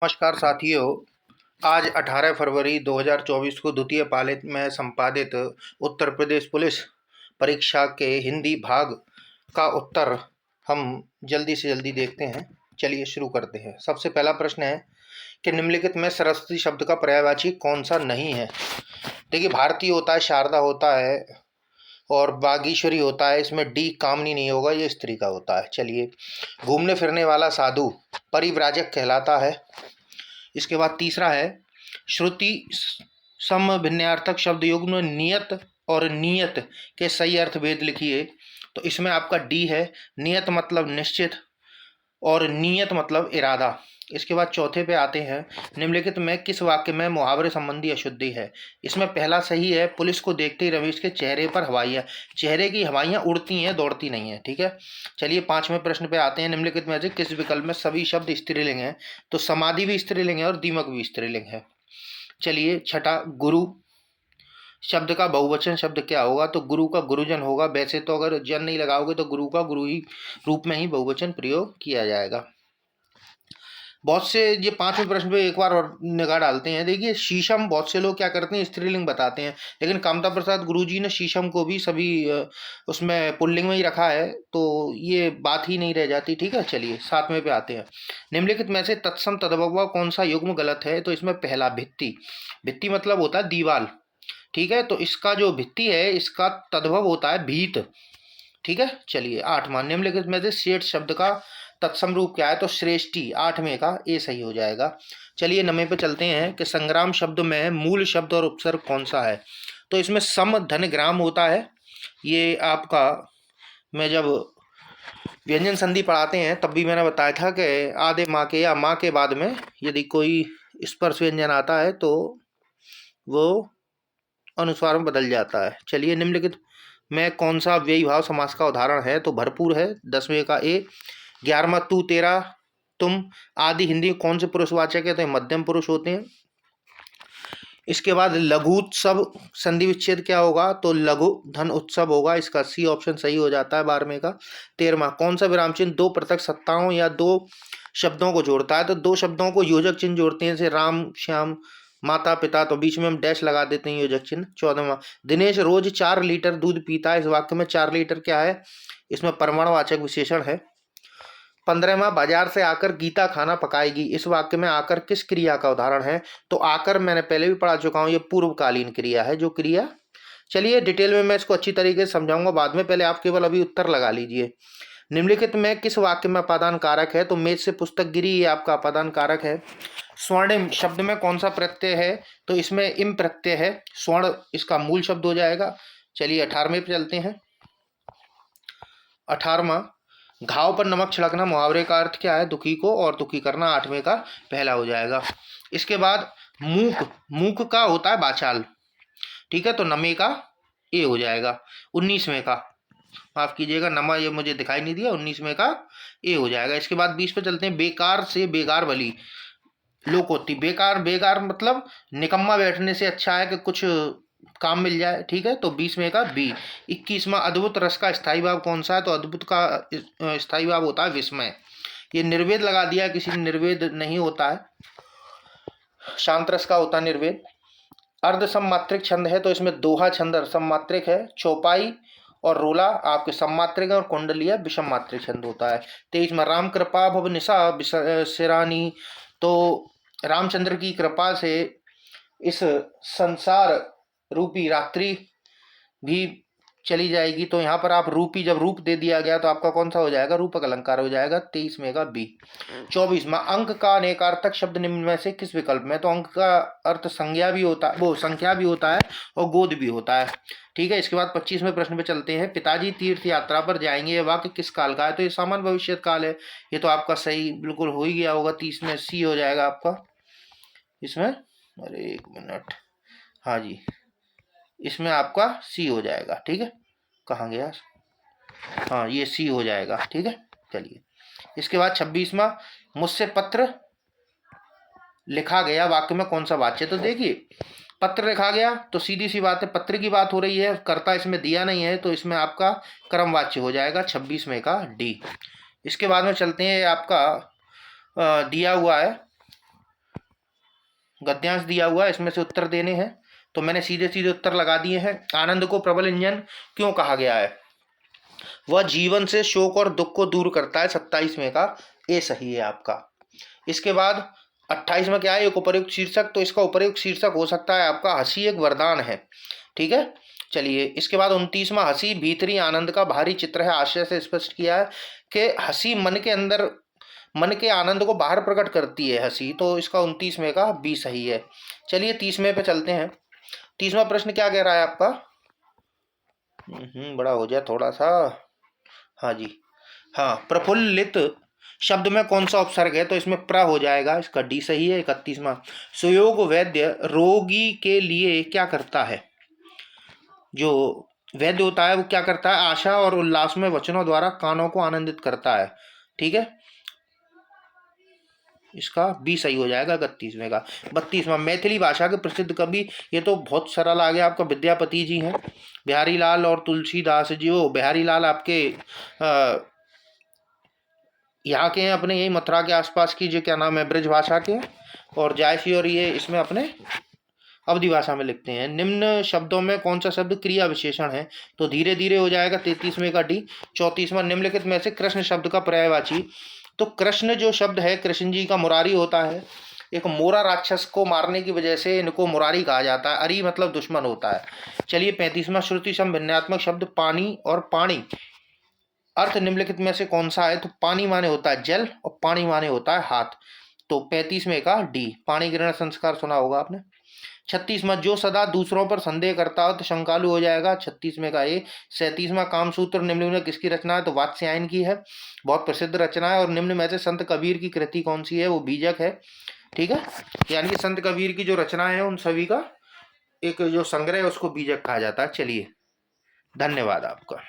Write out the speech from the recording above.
नमस्कार साथियों। आज 18 फरवरी 2024 को द्वितीय पालित में संपादित उत्तर प्रदेश पुलिस परीक्षा के हिंदी भाग का उत्तर हम जल्दी से जल्दी देखते हैं। चलिए शुरू करते हैं। सबसे पहला प्रश्न है कि निम्नलिखित में सरस्वती शब्द का पर्यायवाची कौन सा नहीं है। देखिए, भारती होता है, शारदा होता है और बागीश्वरी होता है। इसमें डी कामनी नहीं होगा, ये स्त्री का होता है। चलिए, घूमने फिरने वाला साधु परिव्राजक कहलाता है। इसके बाद तीसरा है श्रुति समभिन्नार्थक शब्द युग्म नियत और नियत के सही अर्थ भेद लिखिए। तो इसमें आपका डी है। नियत मतलब निश्चित और नियत मतलब इरादा। इसके बाद चौथे पे आते हैं, निम्नलिखित में किस वाक्य में मुहावरे संबंधी अशुद्धि है। इसमें पहला सही है, पुलिस को देखते ही रमेश के चेहरे पर हवाइयाँ, चेहरे की हवाइयाँ उड़ती हैं, दौड़ती नहीं है। ठीक है। चलिए पांचवें प्रश्न पे आते हैं, निम्नलिखित में से किस विकल्प में सभी शब्द स्त्रीलिंग हैं। तो समाधि भी स्त्रीलिंग है और दीमक भी स्त्रीलिंग है। चलिए छठा, गुरु शब्द का बहुवचन शब्द क्या होगा। तो गुरु का गुरुजन होगा। वैसे तो अगर जन नहीं लगाओगे तो गुरु का गुरु ही रूप में ही बहुवचन प्रयोग किया जाएगा। बहुत से ये पांचवें प्रश्न पे एक बार और निगाह डालते हैं। देखिए, शीशम बहुत से लोग क्या करते हैं, स्त्रीलिंग बताते हैं, लेकिन कामता प्रसाद गुरुजी ने शीशम को भी सभी उसमें पुल्लिंग में ही रखा है, तो ये बात ही नहीं रह जाती। ठीक है। चलिए सातवें पे आते हैं, निम्नलिखित में से तत्सम तद्भव कौन सा युग्म गलत है। तो इसमें पहला भित्ति, भित्ति मतलब होता है दीवाल। ठीक है। तो इसका जो भित्ति है इसका तद्भव होता है भीत। ठीक है। चलिए आठवां, निम्नलिखित में से शेठ शब्द का तत्सम रूप क्या है। तो श्रेष्ठी, आठवें का ए सही हो जाएगा। चलिए नवे पे चलते हैं कि संग्राम शब्द में मूल शब्द और उपसर्ग कौन सा है। तो इसमें सम धन ग्राम होता है। ये आपका, मैं जब व्यंजन संधि पढ़ाते हैं तब भी मैंने बताया था कि आधे माँ के या माँ के बाद में यदि कोई स्पर्श व्यंजन आता है तो वो अनुस्वार में बदल जाता है। चलिए, निम्नलिखित में कौन सा व्ययी भाव समास का उदाहरण है। तो भरपूर है, दसवें का ए। ग्यारहवा, तू तेरा तुम आदि हिंदी कौन से पुरुषवाचक है। तो ये मध्यम पुरुष होते हैं। इसके बाद लघुत्सव संधि विच्छेद क्या होगा। तो लघु धन उत्सव होगा। इसका सी ऑप्शन सही हो जाता है 12वें का। 13वां, कौन सा विराम चिन्ह दो पृथक सत्ताओं या दो शब्दों को जोड़ता है। तो दो शब्दों को योजक चिन्ह जोड़ते हैं, जैसे राम श्याम माता पिता, तो बीच में हम डैश लगा देते हैं, योजक चिन्ह। 14वां, दिनेश रोज 4 लीटर दूध पीता है। इस वाक्य में 4 लीटर क्या है, इसमें परमाणुवाचक विशेषण है। 15वां, बाजार से आकर गीता खाना पकाएगी। इस वाक्य में आकर किस क्रिया का उदाहरण है। तो आकर मैंने पहले भी पढ़ा चुका हूं, ये पूर्वकालीन क्रिया है जो क्रिया। चलिए डिटेल में मैं इसको अच्छी तरीके से समझाऊंगा बाद में, पहले आप केवल अभी उत्तर लगा लीजिए। निम्नलिखित में किस वाक्य में अपादान कारक है। तो मेज से पुस्तक गिरी, ये आपका अपादान कारक है। स्वर्णिम शब्द में कौन सा प्रत्यय है। तो इसमें इम प्रत्यय है। स्वर्ण इसका मूल शब्द हो जाएगा। चलिए 18वें पे चलते हैं। 18वां, घाव पर नमक छिड़कना मुहावरे का अर्थ क्या है। दुखी को और दुखी करना। 8वें का पहला हो जाएगा। इसके बाद मूक, मूक का होता है बाचाल। ठीक है। तो नमे का ए हो जाएगा। 19वें का, माफ कीजिएगा नमा ये मुझे दिखाई नहीं दिया, 19वें का ए हो जाएगा। इसके बाद 20 पे चलते हैं, बेकार से बेगार भली लोक होती। बेकार, बेगार मतलब निकम्मा बैठने से अच्छा है कि कुछ काम मिल जाए। ठीक है। तो 20वें का बी। 21वां, अद्भुत रस का स्थायी भाव कौन सा है। तो अद्भुत का स्थायी भाव होता है विस्मय। ये निर्वेद लगा दिया, किसी ने निर्वेद नहीं होता है, शांत रस का होता है निर्वेद। अर्ध सममात्रिक छंद है। तो इसमें दोहा छंद सममात्रिक है। चौपाई और रोला आपके सममात्रिक है और कुंडलिया विषम मात्रिक छंद होता है। 23 में राम कृपा भव निशा सिरानी। तो रामचंद्र की कृपा से इस संसार रूपी रात्रि भी चली जाएगी। तो यहाँ पर आप रूपी, जब रूप दे दिया गया तो आपका कौन सा हो जाएगा, रूपक अलंकार हो जाएगा। 23वें का बी। 24वां, अंक का अनेकार्थक शब्द निम्न में से किस विकल्प में। तो अंक का अर्थ संज्ञा भी होता है, वो संख्या भी होता है और गोद भी होता है। ठीक है। इसके बाद 25वें प्रश्न पे चलते हैं, पिताजी तीर्थ यात्रा पर जाएंगे। ये वाक्य किस काल का है। तो ये सामान्य भविष्य काल है। ये तो आपका सही बिल्कुल हो ही गया होगा। 30 में सी हो जाएगा आपका इसमें। अरे एक मिनट, हाँ जी, इसमें आपका सी हो जाएगा। ठीक है। कहाँ गया, हाँ ये सी हो जाएगा। ठीक है। चलिए इसके बाद 26वां, मुझसे पत्र लिखा गया वाक्य में कौन सा वाच्य। तो देखिए, पत्र लिखा गया तो सीधी सी बात है, पत्र की बात हो रही है, कर्ता इसमें दिया नहीं है, तो इसमें आपका कर्म वाच्य हो जाएगा। 26वें का डी। इसके बाद में चलते हैं, आपका दिया हुआ है गद्यांश दिया हुआ है, इसमें से उत्तर देने हैं। तो मैंने सीधे सीधे उत्तर लगा दिए हैं। आनंद को प्रबल इंजन क्यों कहा गया है? वह जीवन से शोक और दुख को दूर करता है। 27वें का ए सही है आपका। इसके बाद 28 में क्या है? एक उपयुक्त शीर्षक। तो इसका उपयुक्त शीर्षक हो सकता है आपका हंसी एक वरदान है। ठीक है, चलिए। इसके बाद 29वां, हंसी भीतरी आनंद का भारी चित्र है। आशय से स्पष्ट किया है कि हंसी मन के अंदर, मन के आनंद को बाहर प्रकट करती है हंसी। तो इसका 29वें का बी सही है। चलिए 30वें पे चलते हैं। 30वां प्रश्न क्या कह रहा है आपका? बड़ा हो जाए थोड़ा सा। हाँ जी, हाँ। प्रफुल्लित शब्द में कौन सा उपसर्ग है? तो इसमें प्र हो जाएगा, इसका डी सही है। 31वां, सुयोग वैद्य रोगी के लिए क्या करता है? जो वैद्य होता है वो क्या करता है? आशा और उल्लास में वचनों द्वारा कानों को आनंदित करता है। ठीक है, इसका बी सही हो जाएगा 31वें का। 32वां, मैथिली भाषा के प्रसिद्ध कवि, ये तो बहुत सरल आ गया आपका, विद्यापति जी हैं। बिहारी लाल और तुलसीदास जी। वो बिहारी लाल आपके यहाँ के हैं, अपने यही मथुरा के आसपास की, जो क्या नाम है, ब्रज भाषा के। और जायसी और ये इसमें अपने अवधि भाषा में लिखते हैं। निम्न शब्दों में कौन सा शब्द क्रिया विशेषण है? तो धीरे धीरे हो जाएगा 33वें का डी। 34वां, निम्नलिखित में से कृष्ण शब्द का पर्यायवाची। तो कृष्ण जो शब्द है, कृष्ण जी का मुरारी होता है। एक मोरा राक्षस को मारने की वजह से इनको मुरारी कहा जाता है। अरी मतलब दुश्मन होता है। चलिए 35वां, श्रुति सम भिन्नात्मक शब्द पानी और पानी, अर्थ निम्नलिखित में से कौन सा है? तो पानी माने होता है जल और पानी माने होता है हाथ। तो 35वें का डी, पाणी ग्रहण संस्कार सुना होगा आपने। 36वां, जो सदा दूसरों पर संदेह करता हो तो शंकालु हो जाएगा। 36वें का ए। 37वां, कामसूत्र निम्न में किसकी रचना है? तो वात्स्यायन की है, बहुत प्रसिद्ध रचना है। और निम्न में से संत कबीर की कृति कौन सी है? वो बीजक है। ठीक है, यानी कि संत कबीर की जो रचना है उन सभी का एक जो संग्रह है उसको बीजक कहा जाता है। चलिए, धन्यवाद आपका।